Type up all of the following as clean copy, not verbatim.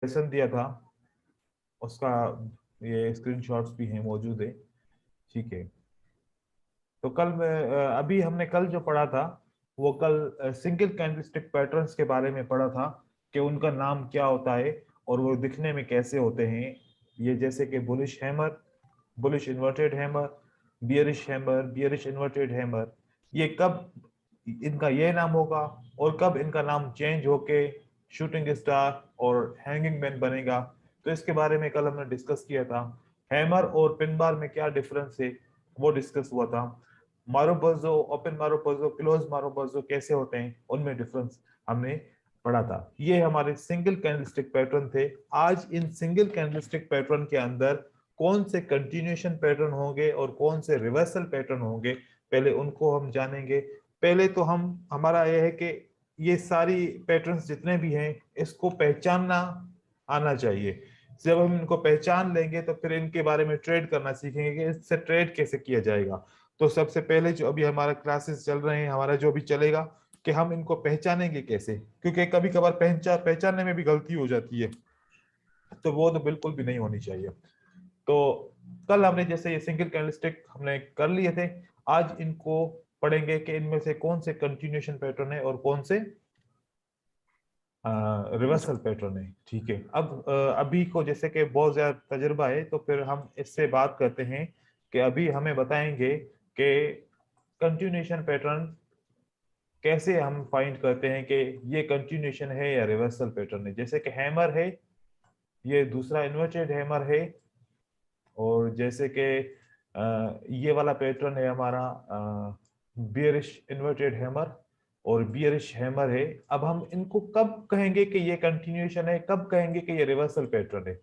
Lesson दिया था उसका, ये स्क्रीनशॉट्स भी हैं, मौजूद है। ठीक है। तो कल मैं अभी हमने कल जो पढ़ा था, वो कल सिंगल कैंडलस्टिक पैटर्न्स के बारे में पढ़ा था कि उनका नाम क्या होता है और वो दिखने में कैसे होते हैं। ये जैसे कि bullish hammer, bullish inverted hammer, bearish hammer, bearish inverted hammer, ये कब इनका ये नाम होगा और कब इनका नाम चेंज होके शूटिंग स्टार और हैंगिंग मैन बनेगा, तो इसके बारे में कल हमने डिस्कस किया था। हैमर और पिन बार में क्या डिफरेंस है वो डिस्कस हुआ था। मारोबोजो, ओपन मारोबोजो, क्लोज मारोबोजो कैसे होते हैं, उनमें डिफरेंस हमने पढ़ा था। ये हमारे सिंगल कैंडलस्टिक पैटर्न थे। आज इन सिंगल कैंडलस्टिक पैटर्न के अंदर कौन से कंटिन्यूएशन पैटर्न होंगे और कौन से रिवर्सल पैटर्न होंगे, पहले उनको हम जानेंगे। पहले तो हमारा यह है कि ये सारी पैटर्न्स जितने भी हैं इसको पहचानना आना चाहिए। जब हम इनको पहचान लेंगे तो फिर इनके बारे में ट्रेड करना सीखेंगे कि इससे ट्रेड कैसे किया जाएगा। तो सबसे पहले जो अभी हमारा क्लासेस चल रहे हैं, हमारा जो भी चलेगा, कि हम इनको पहचानेंगे कैसे, क्योंकि कभी कभार पहचानने में भी गलती हो जाती है, तो वो तो बिल्कुल भी नहीं होनी चाहिए। तो कल हमने जैसे ये सिंगल कैंडलस्टिक हमने कर लिए थे, आज इनको पढ़ेंगे कि इनमें से कौन से कंटिन्यूएशन पैटर्न है और कौन से रिवर्सल पैटर्न है। ठीक है। अब अभी को जैसे कि बहुत ज्यादा तजुर्बा है, तो फिर हम इससे बात करते हैं कि अभी हमें बताएंगे कि कंटिन्यूएशन पैटर्न कैसे हम फाइंड करते हैं कि ये कंटिन्यूएशन है या रिवर्सल पैटर्न है। जैसे कि हैमर है, ये दूसरा इन्वर्टेड हैमर है, और जैसे कि ये वाला पैटर्न है हमारा बियरिश इन्वर्टेड हैमर और बियरिश हैमर है। अब हम इनको कब कहेंगे कि ये कंटिन्यूएशन है, कब कहेंगे कि ये रिवर्सल पैटर्न है,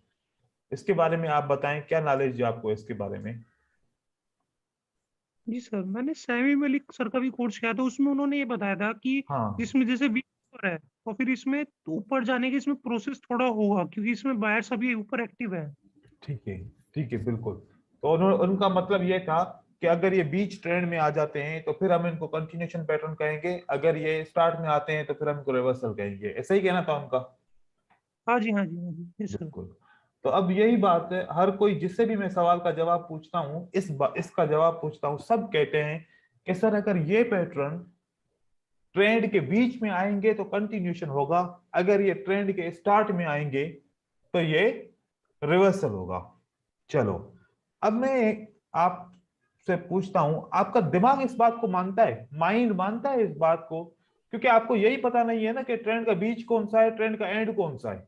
इसके बारे में आप बताएं, क्या नॉलेज है आपको इसके बारे में। जी सर, मैंने सैमी मलिक सर का भी कोर्स किया था, उसमें उन्होंने ये बताया था कि हाँ। इसमें जैसे वीक ऊपर है और फिर इसमें तो ऊपर जाने के इसमें प्रोसेस थोड़ा होगा, क्योंकि इसमें बायर्स अभी ऊपर एक्टिव है। ठीक है। ठीक है, बिल्कुल। तो उनका मतलब ये था कि अगर ये बीच ट्रेंड में आ जाते हैं तो फिर हम इनको कंटिन्यूएशन पैटर्न कहेंगे, अगर ये स्टार्ट में आते हैं तो फिर हम इनको रिवर्सल कहेंगे, ऐसा ही कहना था उनका। हाँ जी, हाँ जी, हाँ जी, यस सर। बिल्कुल। तो अब यही बात है, हर कोई जिससे भी मैं सवाल का जवाब पूछता हूँ, इसका जवाब पूछता हूँ, सब कहते हैं कि सर अगर ये पैटर्न ट्रेंड के बीच में आएंगे तो कंटिन्यूएशन होगा, अगर ये ट्रेंड के स्टार्ट में आएंगे तो ये रिवर्सल होगा। चलो, अब मैं आपसे पूछता हूं, आपका दिमाग इस बात को मानता है, माइंड मानता है इस बात को, क्योंकि आपको यही पता नहीं है ना कि ट्रेंड का बीच कौन सा है, ट्रेंड का एंड कौन सा है।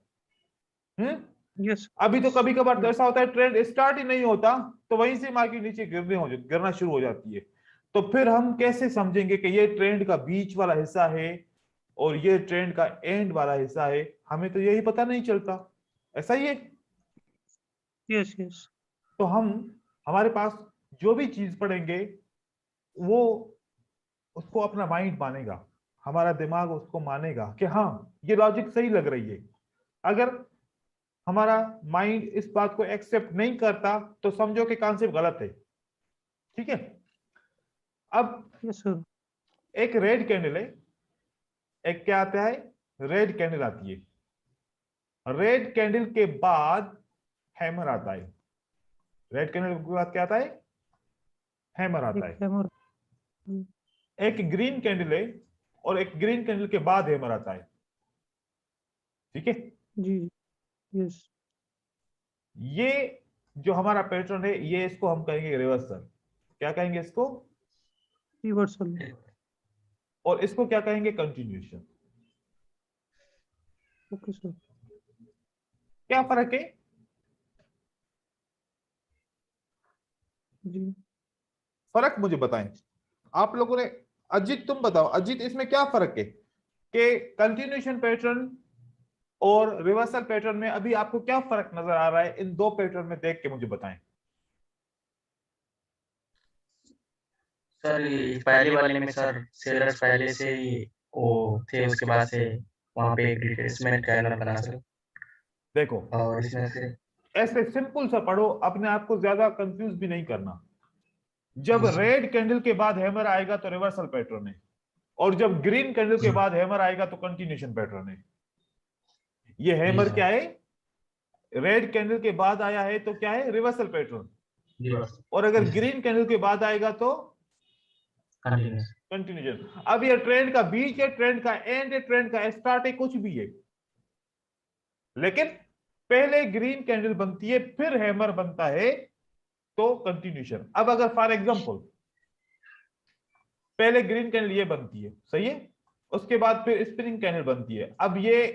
हम्म। यस, अभी तो कभी कभार तो यस, ऐसा होता है ट्रेंड स्टार्ट ही नहीं होता, तो वहीं से मार्केट नीचे गिरना शुरू हो जाती है। तो फिर हम कैसे समझेंगे कि ये ट्रेंड का बीच वाला हिस्सा है और ये ट्रेंड का एंड वाला हिस्सा है, हमें तो यही पता नहीं चलता। ऐसा ही है। यस, यस, तो हम, हमारे पास जो भी चीज पढ़ेंगे वो उसको अपना माइंड मानेगा, हमारा दिमाग उसको मानेगा कि हाँ ये लॉजिक सही लग रही है। अगर हमारा माइंड इस बात को एक्सेप्ट नहीं करता तो समझो कि कॉन्सेप्ट गलत है। ठीक है। अब यस सर। एक रेड कैंडल है, एक क्या आता है, रेड कैंडल आती है। रेड कैंडल के बाद हैमर आता है। रेड कैंडल के बाद क्या आता है, हैमर आता एक है। हैमर। एक ग्रीन कैंडल है और एक ग्रीन कैंडल के बाद हैमर आता है। ठीक है। जी, यस, ये जो हमारा पैटर्न है, ये इसको हम कहेंगे रिवर्सल। क्या कहेंगे इसको, रिवर्सल। और इसको क्या कहेंगे, कंटिन्यूएशन। Okay sir. क्या फर्क है। जी। फर्क मुझे बताएं आप लोगों ने। अजीत तुम बताओ, अजीत इसमें क्या फर्क है कि कंटिन्यूएशन पैटर्न और रिवर्सल पैटर्न में अभी आपको क्या फर्क नजर आ रहा है, इन दो पैटर्न में देख के मुझे बताएं। सर ये पहले वाले में सर सेलर्स पहले से ही वो थे, उसके बाद से वहाँ पे एक रिट्रेसमेंट कैनल बना सर। देखो, और इसमें से ऐसे सिंपल सा पढ़ो, अपने आप को ज्यादा कंफ्यूज भी नहीं करना। जब जी सर। रेड कैंडल के बाद हैमर आएगा तो रिवर्सल पैटर्न है, और जब ग्रीन कैंडल के जी बाद हैमर आएगा तो कंटिन्यूएशन पैटर्न है। ये जी हैमर सर। क्या है, रेड कैंडल के बाद आया है तो क्या है, रिवर्सल पैटर्न। रिवर्स और अगर जी सर। ग्रीन कैंडल के बाद आएगा तो कंटिन्यूस कंटिन्यूशन। अब ये ट्रेंड का बीच है, ट्रेंड का एंड है, ट्रेंड का स्टार्ट है, कुछ भी है, लेकिन पहले ग्रीन कैंडल बनती है फिर हैमर बनता है तो कंटिन्यूशन। अब अगर फॉर एग्जांपल पहले ग्रीन कैंडल ये बनती है, सही है, उसके बाद फिर स्पिनिंग कैंडल बनती है, अब ये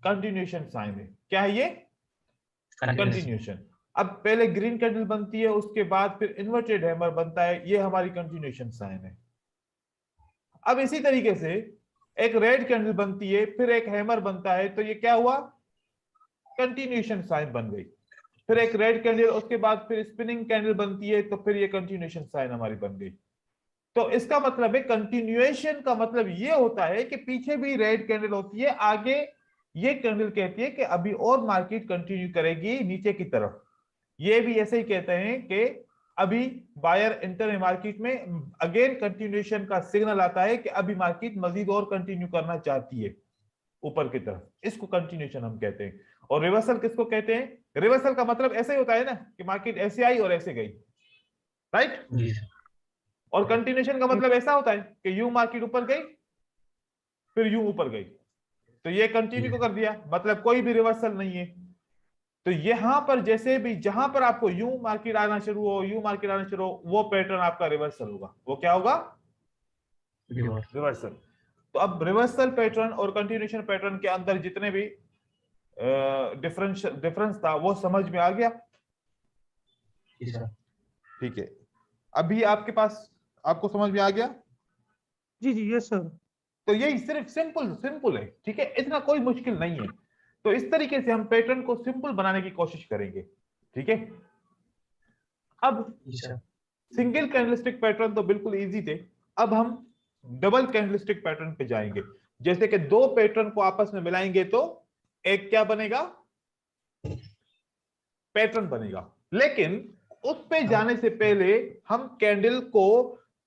कंटिन्यूशन साइन है। क्या है ये, कंटिन्यूस कंटिन्यूशन। अब पहले ग्रीन कैंडल बनती है, उसके बाद फिर इन्वर्टेड हैमर बनता है, ये हमारी कंटिन्यूशन साइन है। अब इसी तरीके से एक रेड कैंडल बनती है, फिर एक हैमर बनता है, तो ये क्या हुआ, कंटिन्यूशन साइन बन गई। फिर एक रेड कैंडल, उसके बाद फिर स्पिनिंग कैंडल बनती है, तो फिर ये कंटिन्यूशन साइन हमारी बन गई। तो इसका मतलब है कंटिन्यूएशन का मतलब ये होता है कि पीछे भी रेड कैंडल होती है, आगे ये कैंडल कहती है कि अभी और मार्केट कंटिन्यू करेगी नीचे की तरफ। ये भी ऐसे ही कहते हैं कि अभी बायर इंटर है मार्केट में, अगेन कंटिन्यूएशन का सिग्नल आता है कि अभी मार्केट मजीद और कंटिन्यू करना चाहती है ऊपर की तरफ, इसको कंटिन्यूएशन हम कहते हैं। और रिवर्सल किसको कहते हैं, रिवर्सल का मतलब ऐसे ही होता है ना कि मार्केट ऐसे आई और ऐसे गई, राइट। जी सर। और कंटिन्यूएशन का मतलब ऐसा होता है कि यूं मार्केट ऊपर गई फिर यूं ऊपर गई, तो ये कंटिन्यू को कर दिया, मतलब कोई भी रिवर्सल नहीं है। तो यहां पर जैसे भी जहां पर आपको यूं मार्केट आना शुरू हो, यूं मार्केट आना शुरू हो, वो पैटर्न आपका रिवर्सल होगा। वो क्या होगा, रिवर्स रिवर्सल। तो अब रिवर्सल पैटर्न और कंटिन्यूएशन पैटर्न के अंदर जितने भी डिफरेंस था वो समझ में आ गया। जी सर। ठीक है, अभी आपके पास, आपको समझ में आ गया। जी जी यस सर। तो यही सिर्फ सिंपल सिंपल है, ठीक है, इतना कोई मुश्किल नहीं है। तो इस तरीके से हम पैटर्न को सिंपल बनाने की कोशिश करेंगे, ठीक है। अब जी सर। सिंगल कैंडलस्टिक पैटर्न तो बिल्कुल इजी थे, अब हम डबल कैंडलस्टिक पैटर्न पे जाएंगे। जैसे कि दो पैटर्न को आपस में मिलाएंगे तो एक क्या बनेगा, पैटर्न बनेगा। लेकिन उस पे जाने से पहले हम कैंडल को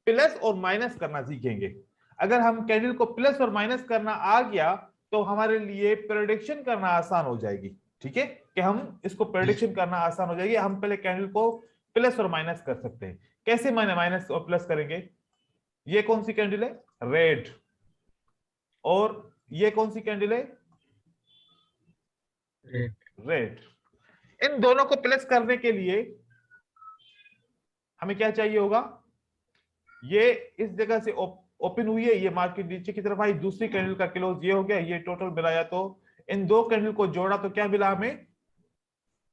प्लस और माइनस करना सीखेंगे। अगर हम कैंडल को प्लस और माइनस करना आ गया तो हमारे लिए प्रेडिक्शन करना आसान हो जाएगी, ठीक है, कि हम इसको प्रेडिक्शन करना आसान हो जाएगी। हम पहले कैंडल को प्लस और माइनस कर सकते हैं। कैसे मैंने माइनस और प्लस करेंगे, ये कौन सी कैंडल है, रेड, और ये कौन सी कैंडल है, रेड रेड। इन दोनों को प्लस करने के लिए हमें क्या चाहिए होगा, ये इस जगह से ओपन हुई है, ये मार्केट नीचे की तरफ आई, दूसरी कैंडल का क्लोज ये हो गया, ये टोटल मिलाया तो इन दो कैंडल को जोड़ा तो क्या मिला हमें,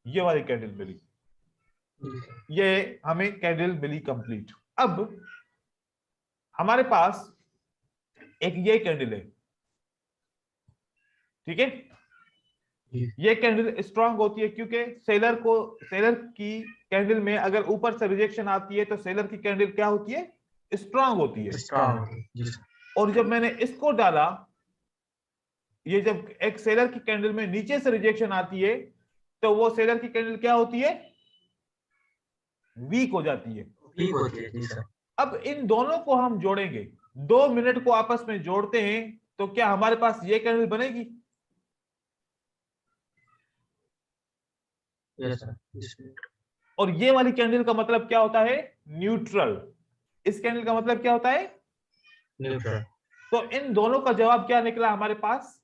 ये वाली कैंडल मिली, जी सर। ये हमें कैंडल मिली कंप्लीट। अब हमारे पास एक ये कैंडल है, ठीक है, जी ये कैंडल स्ट्रांग होती है क्योंकि सेलर की कैंडल में अगर ऊपर से रिजेक्शन आती है तो सेलर की कैंडल क्या होती है, स्ट्रांग होती है। स्ट्रांग जी सर। और जब मैंने इसको डाला, ये जब एक सेलर की कैंडल में नीचे से रिजेक्शन आती है तो वो सेलर की कैंडल क्या होती है, वीक हो जाती है। ठीक होती है जी सर। अब इन दोनों को हम जोड़ेंगे, 2 मिनट को आपस में जोड़ते हैं तो क्या हमारे पास ये कैंडल बनेगी, यस सर। और ये वाली कैंडल का मतलब क्या होता है, न्यूट्रल। इस कैंडल का मतलब क्या होता है, न्यूट्रल। तो इन दोनों का जवाब क्या निकला हमारे पास,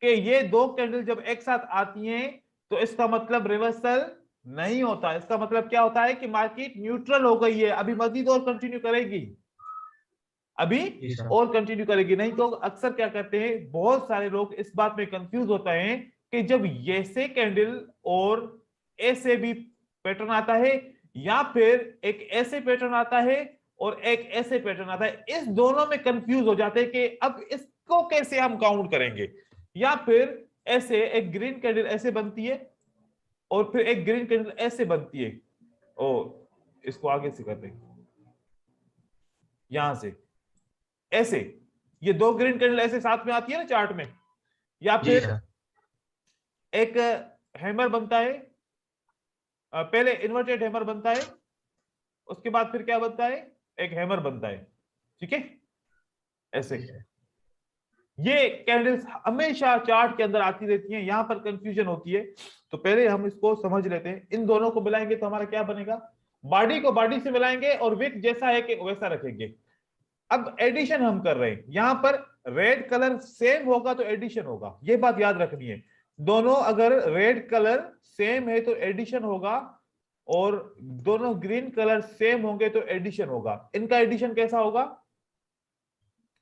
कि ये दो कैंडल जब एक साथ आती हैं तो इसका मतलब रिवर्सल नहीं होता। इसका मतलब क्या होता है कि मार्केट न्यूट्रल हो गई है, अभी मजीद और कंटिन्यू करेगी, अभी जी सर। और कंटिन्यू करेगी। नहीं तो अक्सर क्या करते हैं, बहुत सारे लोग इस बात में कंफ्यूज होते हैं कि जब ऐसे कैंडल और ऐसे भी पैटर्न आता है, या फिर एक ऐसे पैटर्न आता है और एक ऐसे पैटर्न आता है, इस दोनों में कंफ्यूज हो जाते हैं कि अब इसको कैसे हम काउंट करेंगे। या फिर ऐसे एक ग्रीन कैंडल ऐसे बनती है और फिर एक ग्रीन कैंडल ऐसे बनती है, और इसको आगे से करते हैं, यहां से ऐसे, ये दो ग्रीन कैंडल ऐसे साथ में आती है ना चार्ट में। या जी फिर सर। एक हैमर बनता है, पहले इन्वर्टेड हैमर बनता है, उसके बाद फिर क्या बनता है, एक हैमर बनता है, ठीक है, ऐसे। ये कैंडल्स हमेशा चार्ट के अंदर आती रहती हैं, यहां पर कंफ्यूजन होती है। तो पहले हम इसको समझ लेते हैं। इन दोनों को मिलाएंगे तो हमारा क्या बनेगा, बॉडी को बॉडी से मिलाएंगे और विक जैसा है कि वैसा रखेंगे। अब एडिशन हम कर रहे हैं, यहां पर रेड कलर सेम होगा तो एडिशन होगा, ये बात याद रखनी है। दोनों अगर रेड कलर सेम है तो एडिशन होगा, और दोनों ग्रीन कलर सेम होंगे तो एडिशन होगा। इनका एडिशन कैसा होगा,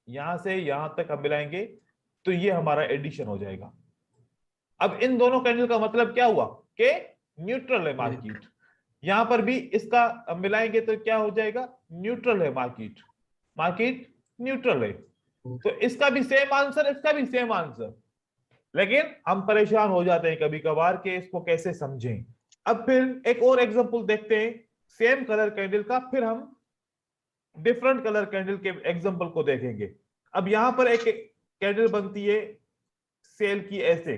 यहां से यहां तक हम मिलाएंगे तो ये हमारा एडिशन हो जाएगा। अब इन दोनों कैंडल का मतलब क्या हुआ कि न्यूट्रल है मार्केट। यहां पर भी इसका मिलाएंगे तो क्या हो जाएगा, न्यूट्रल है मार्केट, मार्केट न्यूट्रल है। तो इसका भी सेम आंसर, इसका भी सेम आंसर, लेकिन हम परेशान हो जाते हैं कभी कभार कि इसको कैसे समझें। अब फिर एक और एग्जांपल देखते हैं सेम कलर कैंडल का, फिर हम डिफरेंट कलर कैंडल के एग्जांपल को देखेंगे। अब यहां पर एक कैंडल बनती है सेल की ऐसे,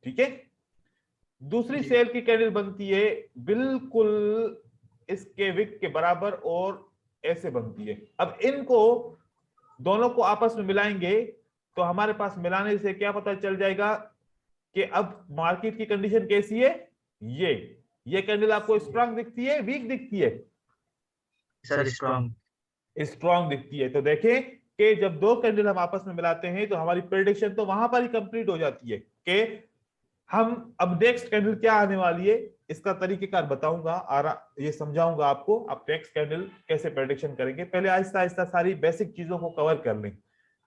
ठीक है, दूसरी सेल की कैंडल बनती है बिल्कुल इसके विक के बराबर और ऐसे बनती है। अब इनको दोनों को आपस में मिलाएंगे तो हमारे पास मिलाने से क्या पता चल जाएगा कि अब मार्केट की कंडीशन कैसी है। ये कैंडल आपको स्ट्रांग दिखती है, वीक दिखती है, सर स्ट्रॉन्ग। स्ट्रांग दिखती है। तो देखें कि जब दो कैंडल हम आपस में मिलाते हैं तो हमारी प्रेडिक्शन तो वहां पर ही कंप्लीट हो जाती है कि हम अब नेक्स्ट कैंडल क्या आने वाली है, इसका तरीकेकार बताऊंगा, ये समझाऊंगा आपको आप नेक्स्ट कैंडल कैसे प्रेडिक्शन करेंगे। पहले आहिस्ता आहिस्ता सारी बेसिक चीजों को कवर कर लें।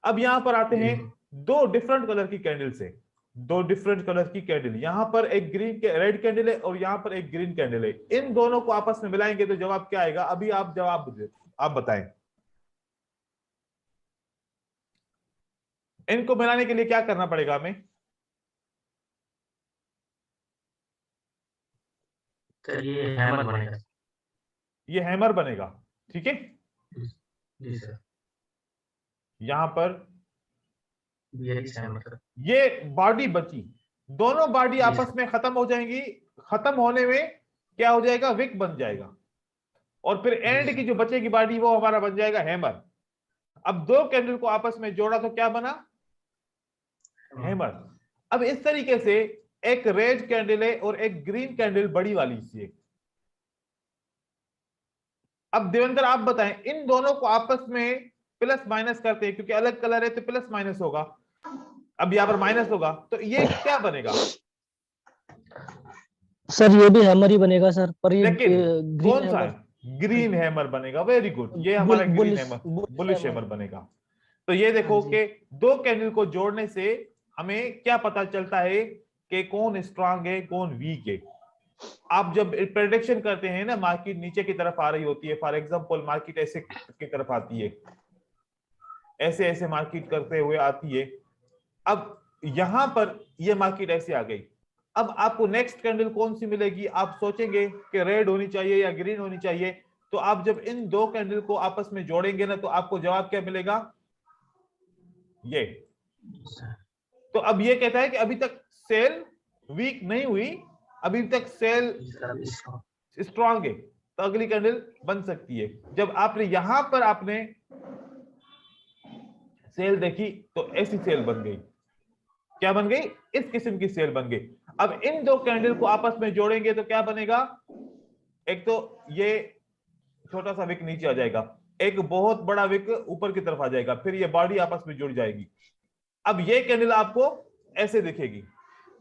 अब यहां पर आते हैं दो डिफरेंट कलर की कैंडल से, दो डिफरेंट कलर की कैंडल, यहां पर एक ग्रीन रेड कैंडल है और यहां पर एक ग्रीन कैंडल है। इन दोनों को आपस में मिलाएंगे तो जवाब क्या आएगा, अभी आप जवाब आप बताएं। इनको मिलाने के लिए क्या करना पड़ेगा हमें, सर ये हैमर बनेगा। ये हैमर बनेगा, ठीक है। जी सर। यहां पर ये हैमर सर। ये बॉडी बची, दोनों बॉडी आपस में खत्म हो जाएंगी, खत्म होने में क्या हो जाएगा, विक बन जाएगा, और फिर एंड की जो बचेगी बॉडी वो हमारा बन जाएगा हैमर। अब दो कैंडल को आपस में जोड़ा तो क्या बना, हैमर। अब इस तरीके से एक रेड कैंडल है और एक ग्रीन कैंडल बड़ी वाली सी। अब देवेंद्र आप बताएं, इन दोनों को आपस में प्लस माइनस करते हैं क्योंकि अलग कलर है तो प्लस माइनस होगा, अब यहां पर माइनस होगा, तो ये क्या बनेगा, सर ये भी हैमर ही बनेगा सर, पर ये लेकिन ग्रीन कौन सा हैमर, है, ग्रीन हैमर बनेगा, वेरी गुड, ये हमारा ग्रीन हैमर, बुलिश हैमर बनेगा। तो ये देखो कि दो कैंडल को जोड़ने से हमें क्या पता चलता है कि कौन स्ट्रांग है कौन वीक है। आप जब प्रेडिक्शन करते हैं ना, मार्केट नीचे की तरफ आ रही होती है, फॉर एग्जांपल मार्केट ऐसे की तरफ आती है, ऐसे ऐसे मार्केट करते हुए आती है। अब यहां पर ये मार्केट ऐसे आ गई, अब आपको नेक्स्ट कैंडल कौन सी मिलेगी, आप सोचेंगे कि रेड होनी चाहिए या ग्रीन होनी चाहिए। तो आप जब इन दो कैंडल को आपस में जोड़ेंगे ना तो आपको जवाब क्या मिलेगा, ये। तो अब ये कहता है कि अभी तक सेल वीक नहीं हुई, अभी तक सेल स्ट्रांग है, तो अगली कैंडल बन सकती है। जब आपने यहां पर आपने सेल देखी तो ऐसी सेल बन गई, क्या बन गई, इस किस्म की सेल बन गई। अब इन दो कैंडल को आपस में जोड़ेंगे तो क्या बनेगा, एक तो ये छोटा सा विक नीचे आ जाएगा, एक बहुत बड़ा विक ऊपर की तरफ आ जाएगा, फिर ये बॉडी आपस में जुड़ जाएगी। अब ये कैंडल आपको ऐसे दिखेगी।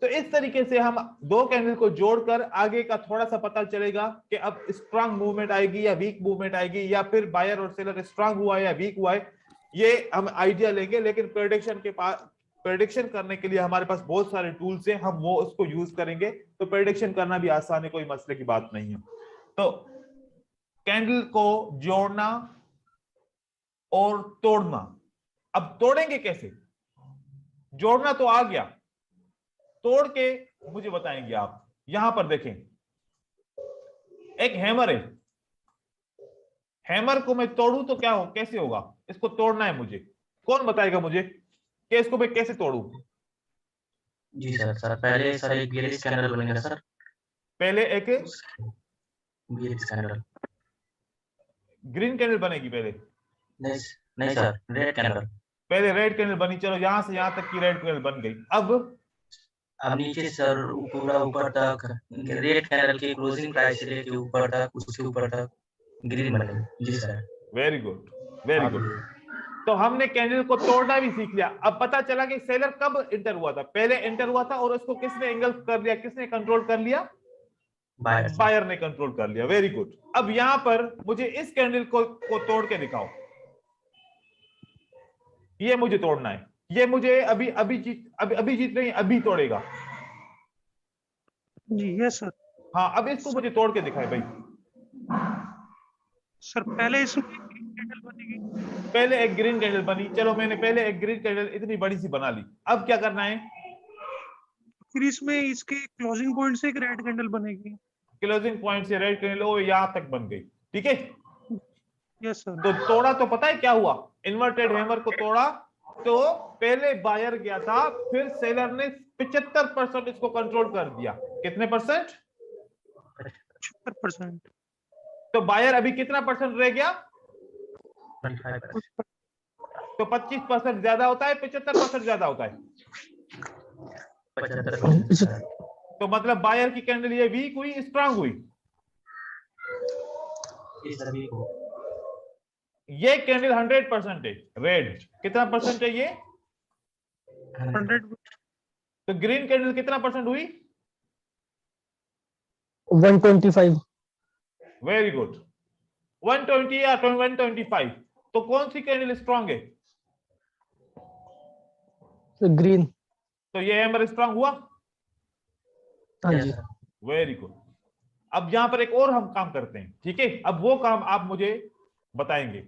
तो इस तरीके से हम दो कैंडल को जोड़कर आगे का थोड़ा सा पता चलेगा कि अब स्ट्रांग मूवमेंट आएगी या वीक मूवमेंट आएगी, या फिर बायर और सेलर स्ट्रांग हुआ है या वीक हुआ है, ये हम आइडिया लेंगे। लेकिन प्रेडिक्शन करने के लिए हमारे पास बहुत सारे टूल्स हैं, हम वो उसको यूज करेंगे। तो प्रेडिक्शन करना भी आसान है, कोई मसले की बात नहीं है। तो कैंडल को जोड़ना और तोड़ना, अब तोड़ेंगे कैसे, जोड़ना तो आ गया, तोड़ के मुझे बताएंगे आप। यहां पर देखें एक हैमर है, हैमर को मैं तोड़ूं तो क्या हो, कैसे होगा, इसको तोड़ना है मुझे, कौन बताएगा मुझे कि इसको मैं कैसे तोड़ूं। जी सर। सर पहले सर एक बेरिश कैंडल बनेगा सर, पहले एक बेरिश कैंडल। ग्रीन कैंडल बनेगी पहले, नहीं नहीं सर, रेड कैंडल। पहले रेड कैंडल बनी, चलो यहां से यहां तक की रेड कैंडल बन गई। अब नीचे सर पूरा ऊपर तक रेड कैंडल के क्लोजिंग प्राइस से लेके ऊपर तक, उसके ऊपर तक ग्रीन बन गई। जी sir. Very good, very good. तो हमने कैंडल को तोड़ना भी सीख लिया। अब पता चला कि सेलर कब एंटर हुआ था, पहले एंटर हुआ था और उसको किसने एंगल्फ कर लिया, किसने कंट्रोल कर लिया, बायर ने कंट्रोल कर लिया। Very good. अब यहां पर मुझे इस कैंडल को तोड़ के दिखाओ, ये मुझे तोड़ना है, ये मुझे अभी जीत नहीं, अभी तोड़ेगा। जी यस सर। हाँ, अब इसको मुझे तोड़ के दिखाए भाई। सर पहले इसमें ग्रीन कैंडल बनेगी। पहले एक ग्रीन कैंडल बनी, चलो मैंने पहले एक ग्रीन कैंडल इतनी बड़ी सी बना ली। अब क्या करना है, फिर इसमें इसके क्लोजिंग पॉइंट से एक रेड कैंडल बनेगी। क्लोजिंग पॉइंट से रेड कैंडल वो यहां तक बन गई, ठीक है। Yes sir. तो तोड़ा तो पता है क्या हुआ, इन्वर्टेड हैमर को तोड़ा तो पहले बायर गया था, फिर सेलर ने 75% इसको कंट्रोल कर दिया। कितने परसेंट? 76%। तो बायर अभी कितना परसेंट रह गया? 25%। तो 25% ज्यादा होता है, 75% ज्यादा होता है? 75%। तो मतलब बायर की कैंडल ये वीक हुई, स्ट्रांग हुई? ये कैंडल 100% है रेड। कितना परसेंट है ये? 100। तो ग्रीन कैंडल कितना परसेंट हुई? 125। वेरी गुड, 120 या 125। तो कौन सी कैंडल स्ट्रांग है? ग्रीन। तो ये हैमर स्ट्रांग हुआ? हाँ जी। Very good. अब यहां पर एक और हम काम करते हैं, ठीक है। अब वो काम आप मुझे बताएंगे।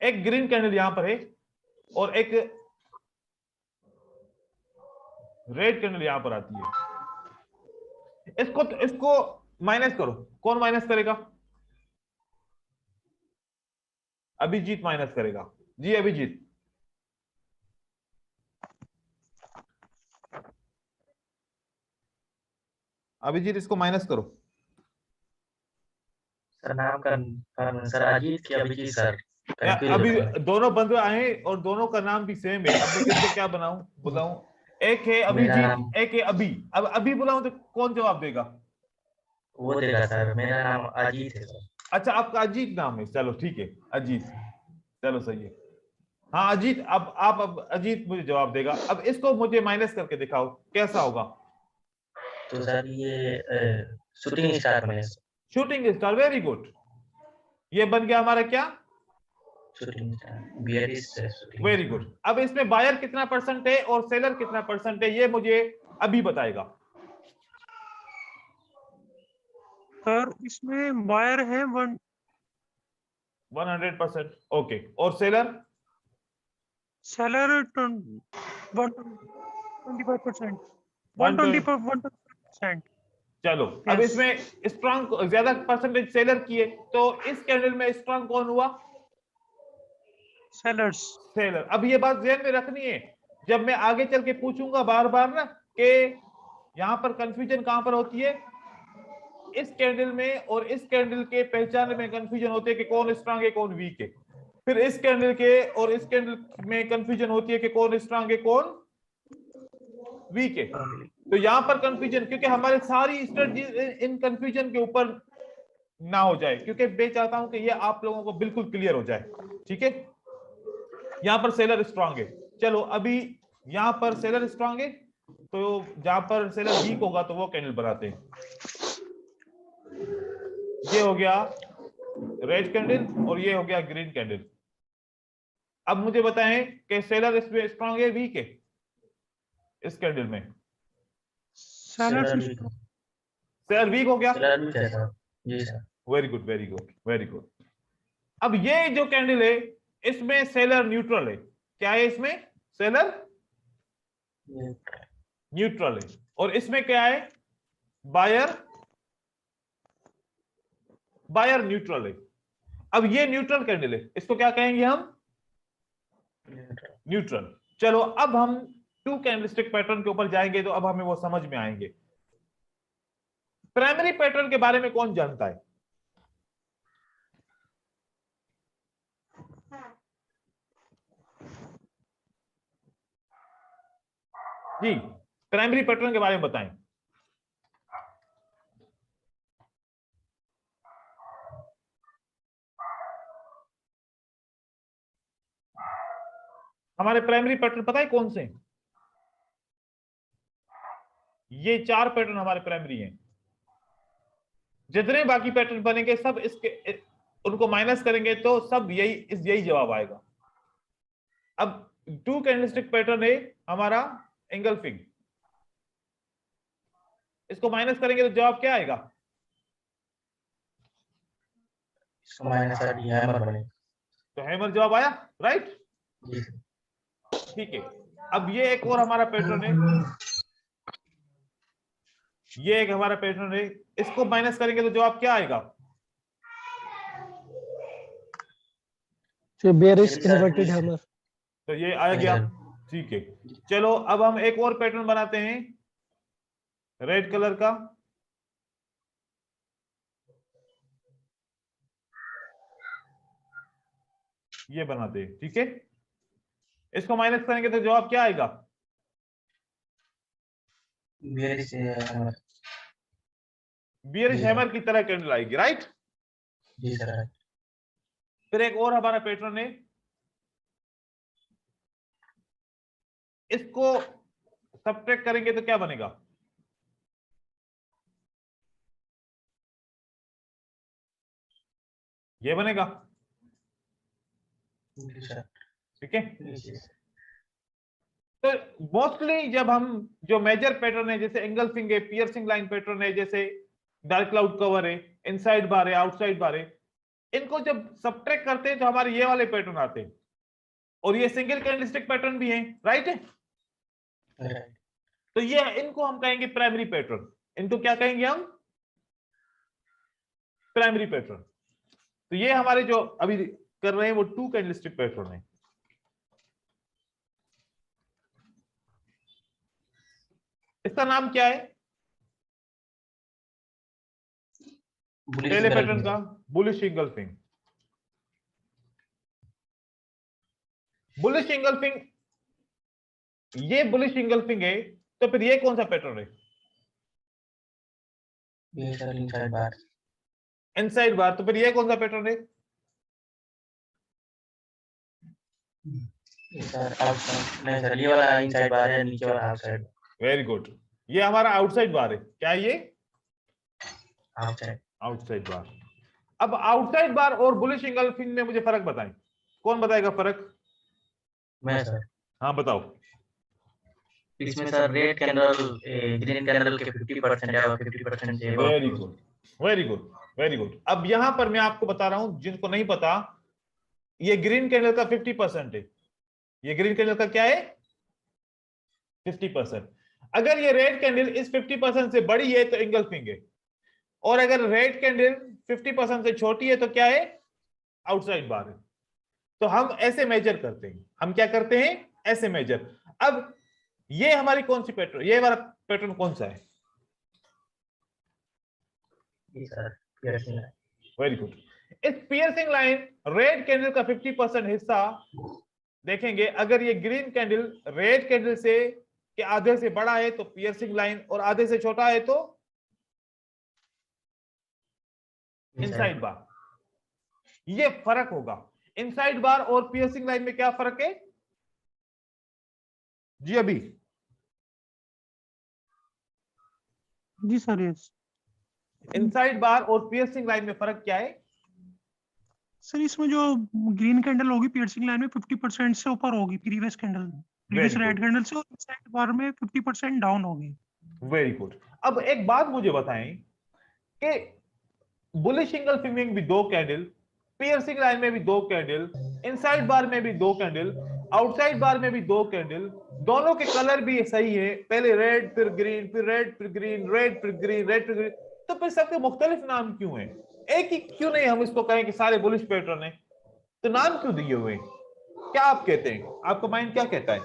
एक ग्रीन कैंडल यहां पर है और एक रेड कैंडल यहां पर आती है। इसको माइनस करो। कौन माइनस करेगा? अभिजीत माइनस करेगा। जी अभिजीत। अभिजीत इसको माइनस करो। सर नाम का सर अजीत की अभिजीत सर। अभी दोनों बंदे आए और दोनों का नाम भी सेम है। अब मैं किसको क्या बुलाऊं? एक है अभिजीत, एक है अभी। अब अभी बुलाऊं तो कौन जवाब देगा? वो देगा सर। मेरा नाम अजीत है सर। अच्छा, आपका अजीत नाम है, चलो ठीक है, अजीत। चलो सही है। हाँ अजीत, अब अजीत मुझे जवाब देगा। अब इसको मुझे माइनस करके दिखाओ, कैसा होगा? तो सर ये शूटिंग स्टार बने। Shooting star, very good. ये बन गया हमारा क्या? Shooting star. Very good. अब इसमें बायर कितना परसेंट है और सेलर कितना परसेंट है, ये मुझे अभी बताएगा। सर इसमें बायर है 100%। ओके, और सेलर? सेलर 125%। 120%। चलो अब इसमें स्ट्रांग ज्यादा परसेंटेज सेलर की है, तो इस कैंडल में स्ट्रांग कौन हुआ? सेलर्स। सेलर। अब ये बात ध्यान में रखनी है, जब मैं आगे चल के पूछूंगा बार बार ना कि यहां पर कंफ्यूजन कहां पर होती है, इस कैंडल में और इस कैंडल के पहचानने में कंफ्यूजन होती है कि कौन स्ट्रांग है कौन वीक है। फिर इस कैंडल के और इस कैंडल में कंफ्यूजन होती है कि कौन स्ट्रांग है कौन वीक है। तो यहां पर कंफ्यूजन, क्योंकि हमारे सारी स्ट्रेटजी इन कंफ्यूजन के ऊपर ना हो जाए, क्योंकि मैं चाहता हूं कि ये आप लोगों को बिल्कुल क्लियर हो जाए, ठीक है। यहां पर सेलर स्ट्रांग है, चलो अभी यहां पर सेलर स्ट्रांग है, तो जहां पर सेलर वीक होगा तो वो कैंडल बनाते हैं। ये हो गया रेड कैंडल और ये हो गया ग्रीन कैंडल। अब मुझे बताएं कि सेलर इसमें स्ट्रांग है वीक है इस कैंडल में? सेलर सेलर वीक हो गया। जी sir. Very good, very good, very good. अब ये जो कैंडल है इसमें सेलर न्यूट्रल है। क्या है इसमें? सेलर न्यूट्रल है। और इसमें क्या है? बायर न्यूट्रल है। अब ये न्यूट्रल कैंडल है, इसको क्या कहेंगे हम? न्यूट्रल। चलो अब हम टू कैंडलस्टिक पैटर्न के ऊपर जाएंगे तो अब हमें वो समझ में आएंगे। प्राइमरी पैटर्न के बारे में कौन जानता है? जी प्राइमरी पैटर्न के बारे में बताएं। हमारे प्राइमरी पैटर्न पता है कौन से? ये 4 पैटर्न हमारे प्राइमरी हैं। जितने बाकी पैटर्न बनेंगे सब इसके उनको माइनस करेंगे तो सब यही जवाब आएगा। अब 2 कैंडलस्टिक पैटर्न है हमारा एंगल्फिंग, इसको माइनस करेंगे तो जवाब क्या आएगा? इसको माइनस सर हैमर बनेगा। तो हैमर जवाब आया, राइट? जी ठीक है। अब ये एक और हमारा पैटर्न है, ये एक हमारा पैटर्न है, इसको माइनस करेंगे तो जवाब क्या आएगा? bearish inverted hammer. तो ये आ गया, ठीक है। चलो अब हम एक और पैटर्न बनाते हैं रेड कलर का। ये बनाते हैं, ठीक है। इसको माइनस करेंगे तो जवाब क्या आएगा? Bearish hammer. बियरिश हैमर की तरह कैंडल आएगी, राइट? जी सर। फिर एक और हमारा पैटर्न है, इसको सब्ट्रैक्ट करेंगे तो क्या बनेगा? ये बनेगा, ठीक है। तो मोस्टली जब हम जो मेजर पैटर्न है जैसे एंगल्फिंग है, पियर्सिंग लाइन पैटर्न है, जैसे डार्क क्लाउड कवर है, इनसाइड बार है, आउटसाइड बार है, इनको जब सब्ट्रैक्ट करते हैं तो हमारे ये वाले पैटर्न आते हैं। और ये सिंगल कैंडलस्टिक पैटर्न भी है, राइट है? तो ये इनको हम कहेंगे प्राइमरी पैटर्न। इनको क्या कहेंगे हम? Primary pattern. तो ये हमारे जो अभी कर रहे हैं वो 2 कैंडलस्टिक पैटर्न है। इसका नाम क्या है पहले पैटर्न का? Bullish engulfing. बुलिश इंगल्फिंग, ये बुलिश इंगल्फिंग है, तो फिर ये कौन सा पैटर्न है? इनसाइड बार। इनसाइड बार। तो फिर ये कौन सा पैटर्न है? सर आउटसाइड नहीं सर, ये वाला इनसाइड बार है, नीचे वाला आउटसाइड। वेरी गुड, ये हमारा आउटसाइड बार है। क्या है ये? आउटसाइड। आउटसाइड बार। अब आउटसाइड बार और बुलिश इंगल्फिंग में मुझे फर्क बताएं, कौन बताएगा फर्क? मैं सर। हाँ बताओ। इसमें sir red candle green candle के 50% है और 50% है। Very good, very good, very good. अब यहां पर मैं आपको बता रहा हूं, जिनको नहीं पता, ये ग्रीन कैंडल का 50% है। ये ग्रीन कैंडल का क्या है? 50%। अगर ये रेड कैंडल इस 50% से बड़ी है तो इंगल्फिंग है, और अगर रेड कैंडल 50% से छोटी है तो क्या है? आउटसाइड बार है। तो हम ऐसे मेजर करते हैं। हम क्या करते हैं? ऐसे मेजर। अब ये हमारी कौन सी पैटर्न, ये हमारा पैटर्न कौन सा है? Very good. इस पियर्सिंग लाइन रेड कैंडल का 50% हिस्सा देखेंगे। अगर ये ग्रीन कैंडल रेड कैंडल से के आधे से बड़ा है तो पियर्सिंग लाइन, और आधे से छोटा है तो इनसाइड बार। ये फर्क होगा। इनसाइड बार और पियर्सिंग लाइन में क्या फर्क है जी? अभी जी सर, यस इनसाइड बार और पियर्सिंग लाइन में फर्क क्या है? सर, इसमें जो ग्रीन कैंडल होगी पियर्सिंग लाइन में 50% से ऊपर होगी प्रीवियस रेड कैंडल से, और इनसाइड बार में 50% डाउन होगी। Very good. अब एक बात मुझे बताएं कि बुलिश इंगल्फिंग में भी 2 कैंडल, पियर्सिंग लाइन में भी 2 कैंडल, इनसाइड बार में भी 2 कैंडल, आउटसाइड बार में भी 2 कैंडल, दोनों के कलर भी सही है, पहले रेड फिर ग्रीन, फिर रेड फिर ग्रीन, रेड फिर ग्रीन, रेड फिर ग्रीन, तो फिर सबके मुख्तलिफ नाम क्यों हैं? एक ही क्यों नहीं हम इसको कहें कि सारे बुलिश पैटर्न है? तो नाम क्यों दिए हुए? क्या आप कहते हैं? आपका माइंड क्या कहता है?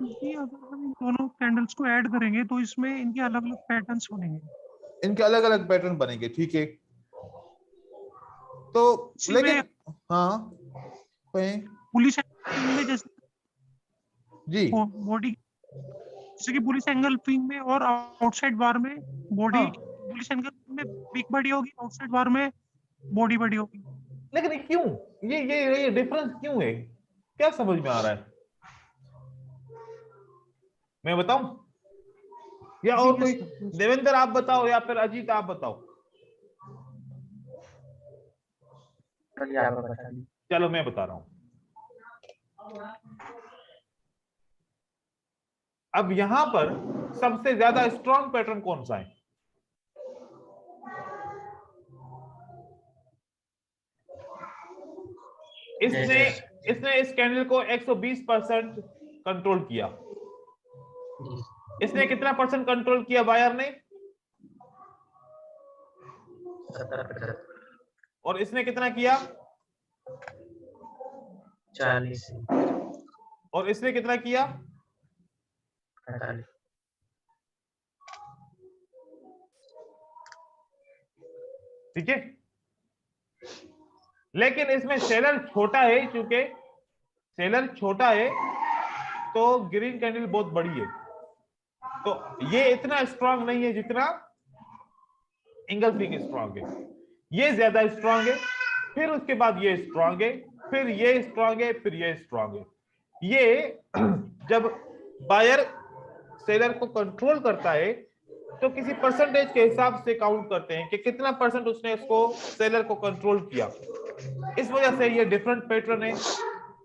जी, अगर हम इन दोनों कैंडल्स को ऐड करेंगे तो इसमें इनके अलग अलग पैटर्न्स बनेंगे। इनके अलग अलग पैटर्न बनेंगे, ठीक है। तो लेकिन हाँ, पुलिस में जैसे जी बॉडी जैसे कि बुलिश एंगल्फिंग में और आउटसाइड बार में बॉडी हाँ, बुलिश एंगल्फिंग में वीक बड़ी होगी, आउटसाइड बार में बॉडी बड़ी होगी। लेकिन ये क्यों, ये डिफरेंस क्यों है, क्या समझ में आ रहा है, मैं बताऊं या और कोई? देवेंद्र आप बताओ या फिर अजीत आप बताओ। चलिए आप बता दीजिए। चलो मैं बता रहा हूं। अब यहां पर सबसे ज्यादा स्ट्रॉन्ग पैटर्न कौन सा है? इसने इसने इस कैंडल को 120% कंट्रोल किया। जी इसने कितना परसेंट कंट्रोल किया बायर ने? 70%, और इसने कितना किया? 40, और इसने कितना किया? 48। ठीक है, लेकिन इसमें सेलर छोटा है, चूंकि सेलर छोटा है तो ग्रीन कैंडल बहुत बड़ी है, तो ये इतना स्ट्रांग नहीं है जितना इंगल्फिंग स्ट्रांग है। ये ज्यादा स्ट्रांग है, फिर उसके बाद ये स्ट्रांग है, फिर ये स्ट्रांग है, फिर ये स्ट्रांग है। ये जब बायर सेलर को कंट्रोल करता है तो किसी परसेंटेज के हिसाब से काउंट करते हैं कि कितना परसेंट उसने इसको सेलर को कंट्रोल किया। इस वजह से ये डिफरेंट पैटर्न है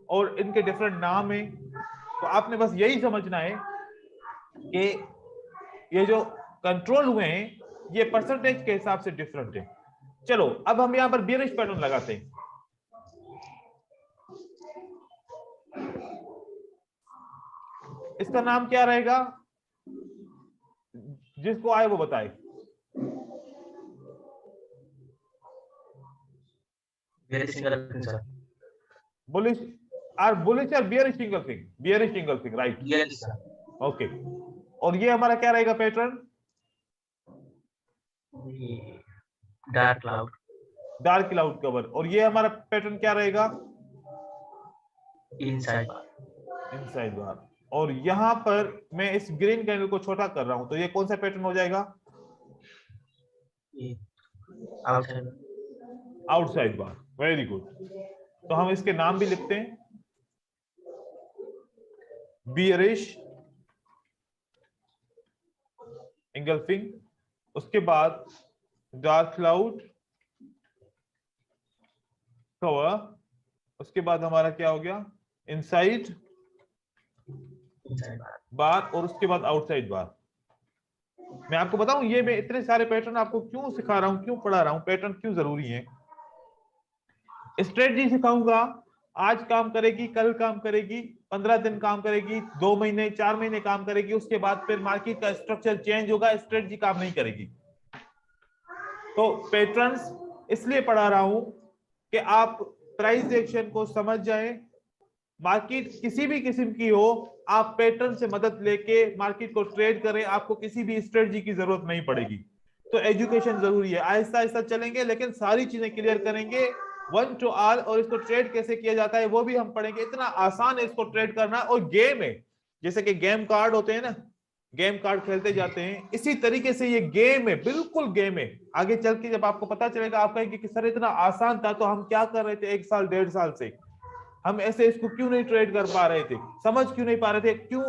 और इनके डिफरेंट नाम है। तो आपने बस यही समझना है कि ये जो कंट्रोल हुए हैं ये परसेंटेज के हिसाब से डिफरेंट है। चलो अब हम यहां पर बियरिश पैटर्न लगाते हैं। इसका नाम क्या रहेगा, जिसको आए वो बताए। Bearish engulfing sir. बुलिश और bearish engulfing, bearish engulfing, right, bearish sir. Okay. और ये हमारा क्या रहेगा pattern? Dark cloud. Dark cloud cover. और ये हमारा पैटर्न क्या रहेगा? इनसाइड इनसाइड बार। और यहां पर मैं इस ग्रीन कैंडल को छोटा कर रहा हूं तो ये कौन सा पैटर्न हो जाएगा? आउटसाइड। आउटसाइड बार, वेरी गुड। तो हम इसके नाम भी लिखते हैं, बियरिश एंगल्फिंग, उसके बाद डार्क क्लाउड कवर, उसके बाद हमारा क्या हो गया? इनसाइड बार, और उसके बाद आउटसाइड बार। मैं आपको बताऊं ये मैं इतने सारे पैटर्न आपको क्यों सिखा रहा हूं, क्यों पढ़ा रहा हूं, पैटर्न क्यों जरूरी है। स्ट्रेटजी सिखाऊंगा, आज काम करेगी, कल काम करेगी, 15 दिन काम करेगी, 2 महीने 4 महीने काम करेगी, उसके बाद फिर मार्केट का स्ट्रक्चर चेंज होगा, स्ट्रेटजी काम नहीं करेगी। तो पैटर्न्स इसलिए पढ़ा रहा हूं कि आप प्राइस एक्शन को समझ जाएं। मार्केट किसी भी किस्म की हो, आप पैटर्न से मदद लेके मार्केट को ट्रेड करें, आपको किसी भी स्ट्रेटजी की जरूरत नहीं पड़ेगी। तो एजुकेशन जरूरी है, आहिस्ता आहिस्ता चलेंगे लेकिन सारी चीजें क्लियर करेंगे, वन टू ऑल। और इसको ट्रेड कैसे किया जाता है वो भी हम पढ़ेंगे। इतना आसान है इसको ट्रेड करना, और गेम है, जैसे कि गेम कार्ड होते हैं ना, गेम कार्ड खेलते जाते हैं, इसी तरीके से ये गेम है, बिल्कुल गेम है। आगे चल के जब आपको पता चलेगा आप कहेंगे कि सर इतना आसान था तो हम क्या कर रहे थे 1 साल 1.5 साल से, हम ऐसे इसको क्यों नहीं ट्रेड कर पा रहे थे, समझ क्यों नहीं पा रहे थे, क्यों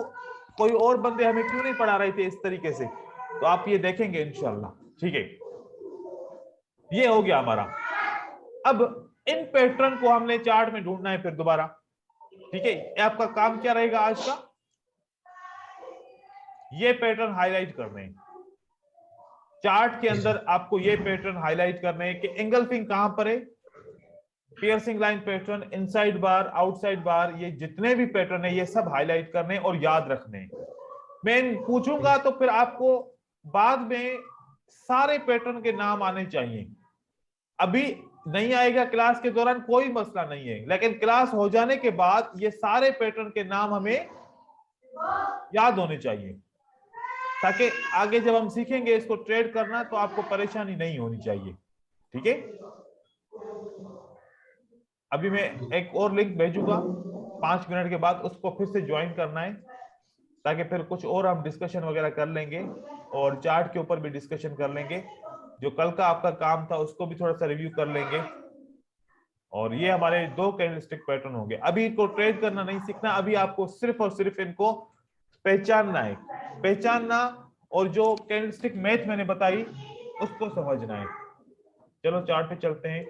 कोई और बंदे हमें क्यों नहीं पढ़ा रहे थे इस तरीके से। तो आप ये देखेंगे इंशाल्लाह, ठीक है। ये हो गया हमारा। अब इन पैटर्न को हमने चार्ट में ढूंढना है फिर दोबारा, ठीक है। आपका काम क्या रहेगा आज का, ये पैटर्न हाईलाइट करने हैं चार्ट के अंदर, आपको ये पैटर्न हाईलाइट करने हैं कि एंगल्फिंग कहां पर है, पियर्सिंग लाइन पैटर्न, इनसाइड बार, आउटसाइड बार, ये जितने भी पैटर्न है ये सब हाईलाइट करने और याद रखने। मैं पूछूंगा तो फिर आपको बाद में सारे पैटर्न के नाम आने चाहिए। अभी नहीं आएगा क्लास के दौरान कोई मसला नहीं है, लेकिन क्लास हो जाने के बाद ये सारे पैटर्न के नाम हमें याद होने चाहिए, ताकि आगे जब हम सीखेंगे इसको ट्रेड करना तो आपको परेशानी नहीं होनी चाहिए, ठीक है। अभी मैं एक और लिंक भेजूंगा 5 मिनट के बाद उसको फिर से ज्वाइन करना है, ताकि फिर कुछ और हम डिस्कशन वगैरह कर लेंगे और चार्ट के ऊपर भी डिस्कशन कर लेंगे। जो कल का आपका काम था उसको भी थोड़ा सा रिव्यू कर लेंगे। और ये हमारे 2 कैंडलस्टिक पैटर्न होंगे। अभी इनको ट्रेड करना नहीं सीखना, अभी आपको सिर्फ और सिर्फ इनको पहचानना है, पहचानना, और जो कैंडलस्टिक मैथ मैंने बताई उसको समझना है। चलो चार्ट पे चलते हैं।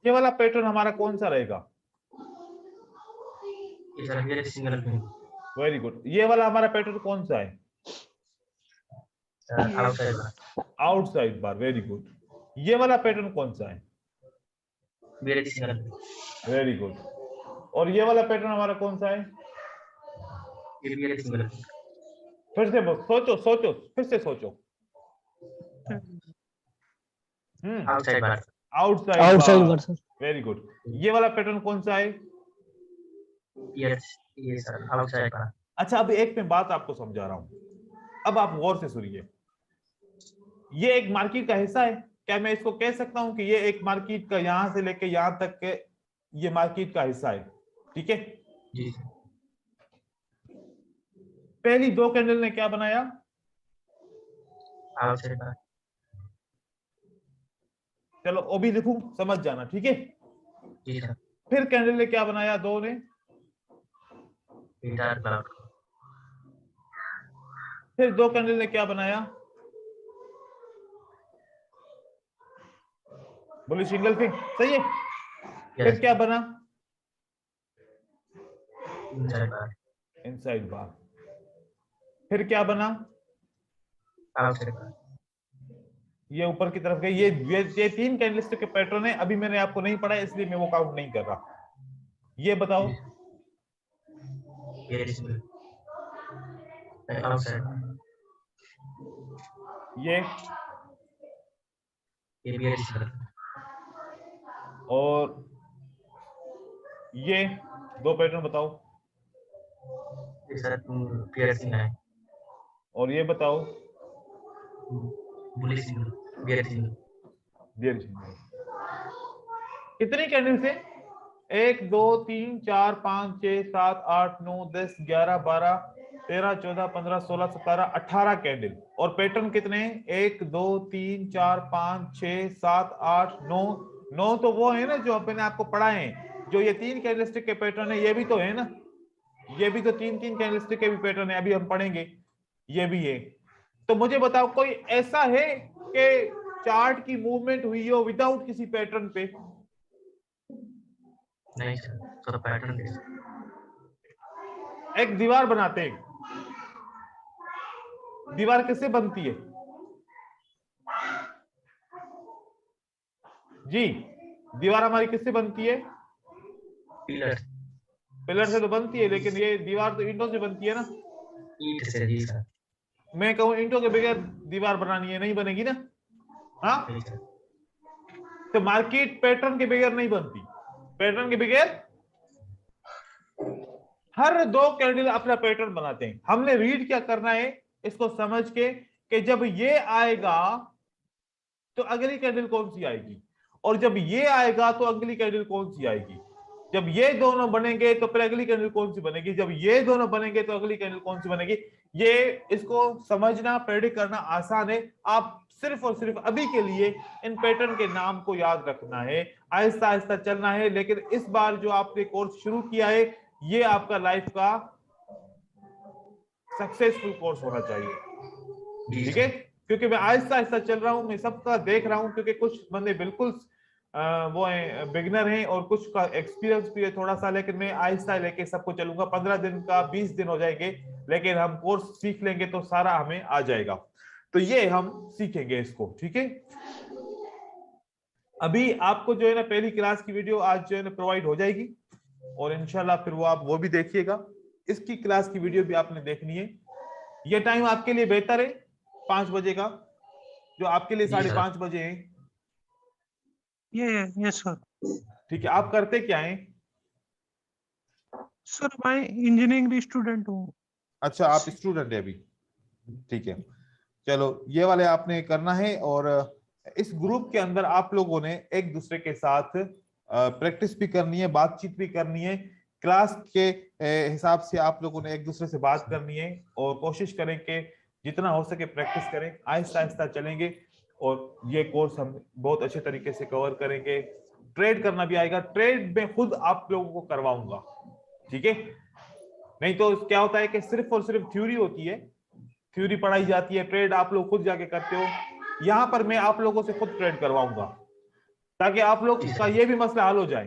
ये वाला पैटर्न हमारा कौन सा रहेगा? ये सर ये सिंगल पिन वेरी गुड। ये वाला हमारा पैटर्न कौन सा है? आउटसाइड बार आउटसाइड बार, वेरी गुड। ये वाला पैटर्न कौन सा है? BLT single pin very good. और ये वाला पैटर्न हमारा कौन सा है? ये BLT सिंगल पिन फिर से सोचो, सोचो, फिर से सोचो। आउटसाइड बार आउटसाइड बार सर। Very good. ये वाला पैटर्न कौन सा है? ये सर आउटसाइड बार। अच्छा, अब एक मैं बात आपको समझा रहा हूं, अब आप गौर से सुनिए। ये एक मार्केट का हिस्सा है। क्या मैं इसको कह सकता हूं कि ये एक मार्केट का यहां से लेके यहां तक के ये मार्केट का हिस्सा है? ठीक है जी पहली 2 कैंडल ने क्या बनाया? आउटसाइड बार चलो वो भी लिखूं, समझ जाना, ठीक है। जी सर फिर कैंडल ने क्या बनाया? 2 ने डार्क क्लाउड फिर 2 कैंडल ने क्या बनाया? बोली सिंगल फिंग, सही है। फिर क्या बना? इनसाइड बार इनसाइड बार। फिर क्या बना? आउटसाइड बार ये ऊपर की तरफ गई। ये 3 कैंडलस्टिक के पैटर्न है। अभी मैंने आपको नहीं पढ़ा इसलिए मैं वो काउंट नहीं कर रहा। ये बताओ। ये सिंगल आउटसाइड ये BLT सिंगल और ये 2 पैटर्न बताओ। ये सर पियर्सिंग है और ये बताओ। बुलिश सिंगल BLT सिंगल कितनी कैंडल से? 1 2 3 4 5 6 7 8 9 10 11 12 13 14 15 16 17 18 कैंडल। और पैटर्न कितने? 1 2 3 4 5 6 7 8 9 9 तो वो है ना जो मैंने आपको पढ़ाए हैं। जो ये 3 कैंडलस्टिक के पैटर्न है ये भी तो है ना, ये भी तो 3 कैंडलस्टिक के भी पैटर्न है, अभी हम पढ़ेंगे। ये भी है। तो मुझे बताओ कोई ऐसा है कि चार्ट की मूवमेंट हुई हो विदाउट किसी पैटर्न पे? नहीं सर सर पैटर्न एक दीवार बनाते हैं, दीवार किससे बनती है? जी, दीवार हमारी किससे बनती है? पिलर पिलर से तो बनती है, लेकिन ये दीवार तो ईंटों से बनती है ना। ईंट से जी सर मैं कहूं ईंटों के बगैर दीवार बनानी है, नहीं बनेगी ना। हाँ, जी सर तो मार्केट पैटर्न के बगैर नहीं बनती। पैटर्न के बगैर हर 2 कैंडल अपना पैटर्न बनाते हैं। हमने रीड क्या करना है इसको समझ के कि जब ये आएगा तो अगली कैंडल कौन सी आएगी, और जब ये आएगा तो अगली कैंडल कौन सी आएगी। जब ये दोनों बनेंगे तो फिर अगली कैंडल कौन सी बनेगी, जब ये दोनों बनेंगे तो अगली कैंडल कौन सी बनेगी। ये इसको समझना, प्रेडिक्ट करना आसान है। आप सिर्फ और सिर्फ अभी के लिए इन पैटर्न के नाम को याद रखना है, आहिस्ता आहिस्ता चलना है। लेकिन इस बार जो आपने कोर्स शुरू किया है ये आपका लाइफ का सक्सेसफुल कोर्स होना चाहिए, ठीक है। क्योंकि मैं आहिस्ता आहिस्ता चल रहा हूं, मैं सबका देख रहा हूं, क्योंकि कुछ बंदे बिल्कुल वो है बिगिनर हैं और कुछ का एक्सपीरियंस भी है थोड़ा सा। लेकिन मैं आहिस्ता लेके सबको चलूंगा। 15 दिन का 20 दिन हो जाएंगे, लेकिन हम कोर्स सीख लेंगे तो सारा हमें आ जाएगा। तो ये हम सीखेंगे इसको, ठीक है। अभी आपको जो है ना पहली क्लास की वीडियो आज जो है ना प्रोवाइड हो जाएगी, और इंशाल्लाह फिर वो आप वो भी देखिएगा। इसकी क्लास की वीडियो भी आपने देखनी है। ये टाइम आपके लिए बेहतर है 5 बजे का, जो आपके लिए 5:30 बजे है। Yes sir. ठीक है, आप करते क्या हैं? सर मैं इंजीनियरिंग स्टूडेंट हूँ। अच्छा, आप स्टूडेंट है अभी, ठीक है। चलो, ये वाले आपने करना है। और इस ग्रुप के अंदर आप लोगों ने एक दूसरे के साथ प्रैक्टिस भी करनी है, बातचीत भी करनी है। क्लास के हिसाब से आप लोगों ने एक दूसरे से बात करनी है और कोशिश करें कि जितना हो सके प्रैक्टिस करें, आहिस्ता आहिस्ता चलेंगे और ये कोर्स हम बहुत अच्छे तरीके से कवर करेंगे। ट्रेड करना भी आएगा, ट्रेड में खुद आप लोगों को करवाऊंगा, ठीक है। नहीं तो क्या होता है कि सिर्फ और सिर्फ थ्योरी होती है, थ्योरी पढ़ाई जाती है, ट्रेड आप लोग खुद जाके करते हो। यहां पर मैं आप लोगों से खुद ट्रेड करवाऊंगा ताकि आप लोग का ये भी मसला हल हो जाए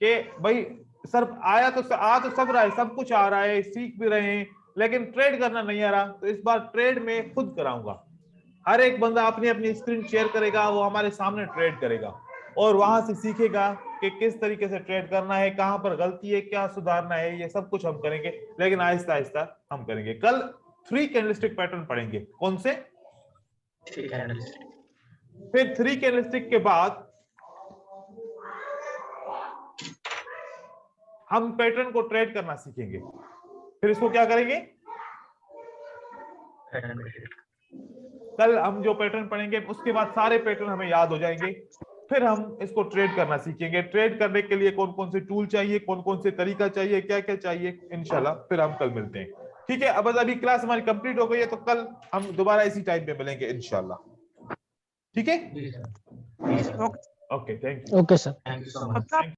कि भाई सर आया तो सब रहा है, सब कुछ आ रहा है, सीख भी रहे हैं, लेकिन ट्रेड करना नहीं आ रहा। तो इस बार ट्रेड में खुद कराऊंगा। हर एक बंदा अपनी अपनी स्क्रीन शेयर करेगा, वो हमारे सामने ट्रेड करेगा और वहां से सीखेगा कि किस तरीके से ट्रेड करना है, कहां पर गलती है, क्या सुधारना है। ये सब कुछ हम करेंगे, लेकिन आहिस्ता आहिस्ता हम करेंगे। कल 3 कैंडलस्टिक पैटर्न पढ़ेंगे। कौन से? ठीक है। फिर 3 कैंडलस्टिक के बाद हम पैटर्न को ट्रेड करना सीखेंगे। फिर इसको क्या करेंगे? कल हम जो पैटर्न पढ़ेंगे उसके बाद सारे पैटर्न हमें याद हो जाएंगे। फिर हम इसको ट्रेड करना सीखेंगे। ट्रेड करने के लिए कौन कौन से टूल चाहिए, कौन कौन से तरीका चाहिए, क्या क्या चाहिए, इंशाल्लाह फिर हम कल मिलते हैं। ठीक है, अब अभी क्लास हमारी कंप्लीट हो गई है, तो कल हम दोबारा इसी टाइम पे मिलेंगे इंशाल्लाह। ठीक है, जी sir. Okay, thank you. Okay sir. Thank you so much. मतलब